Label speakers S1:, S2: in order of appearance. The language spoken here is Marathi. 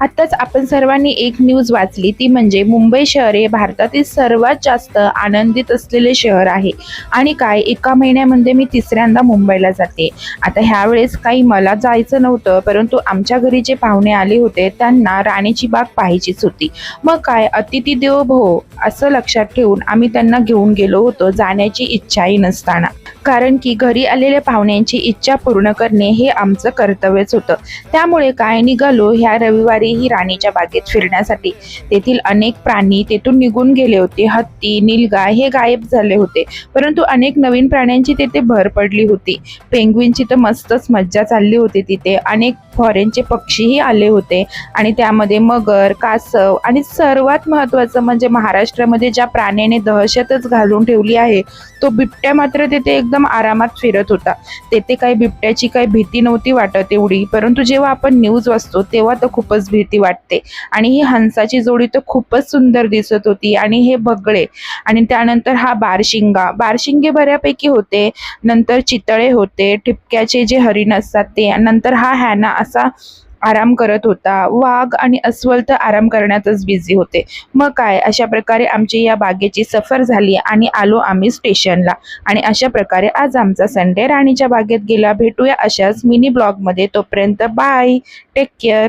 S1: आत्ताच आपण सर्वांनी एक न्यूज वाचली, ती म्हणजे मुंबई शहर हे भारतातील सर्वात जास्त आनंदित असलेले शहर आहे. आणि काय एका महिन्यामध्ये मी तिसऱ्यांदा मुंबईला जाते. आता ह्यावेळेस काही मला जायचं नव्हतं, परंतु आमच्या घरी जे पाहुणे आले होते त्यांना राणीची बाग पाहायचीच होती. मग काय अतिथी देवो भव असं लक्षात ठेवून आम्ही त्यांना घेऊन गेलो होतो, जाण्याची इच्छाही नसताना. कारण की घरी आलेल्या पाहुण्यांची इच्छा पूर्ण करणे हे आमचं कर्तव्यच होतं. त्यामुळे काय निघालो ह्या रविवारी ही राणीच्या बागेत फिरण्यासाठी. तेथील अनेक प्राणी तेथून निघून गेले होते. हत्ती, नीलगाय हे गायब झाले होते, परंतु अनेक नवीन प्राण्यांची तेथे भर पडली होती. पेंग्विनची तर मस्तच मज्जा चालली होती तिथे. अनेक फॉरेनचे पक्षीही आले होते आणि त्यामध्ये मगर, कासव आणि सर्वात महत्त्वाचं म्हणजे महाराष्ट्रामध्ये ज्या प्राण्याने दहशतच घालून ठेवली आहे, तो बिबट्या मात्र तेथे एकदम आरामात फिरत होता. तेथे काही बिबट्याची काही भीती नव्हती वाटत एवढी, परंतु जेव्हा आपण न्यूज वाचतो तेव्हा तर खूपच भीती वाटते. आणि ही हंसाची जोडी तर खूपच सुंदर दिसत होती आणि हे बगळे आणि त्यानंतर हा बारशिंगे बऱ्यापैकी होते. नंतर चितळे होते, ठिपक्याचे जे हरिण असतात ते. नंतर हा हॅना असा आराम करत होता. वाघ आणि अस्वल तर आराम करण्यातच बिझी होते. मग काय अशा प्रकारे आमची या बागेची सफर झाली आणि आलो आम्ही स्टेशनला. आणि अशा प्रकारे आज आमचा संडे राणीच्या बागेत गेला. भेटूया अशाच मिनी ब्लॉगमध्ये. तोपर्यंत बाय, टेक केअर.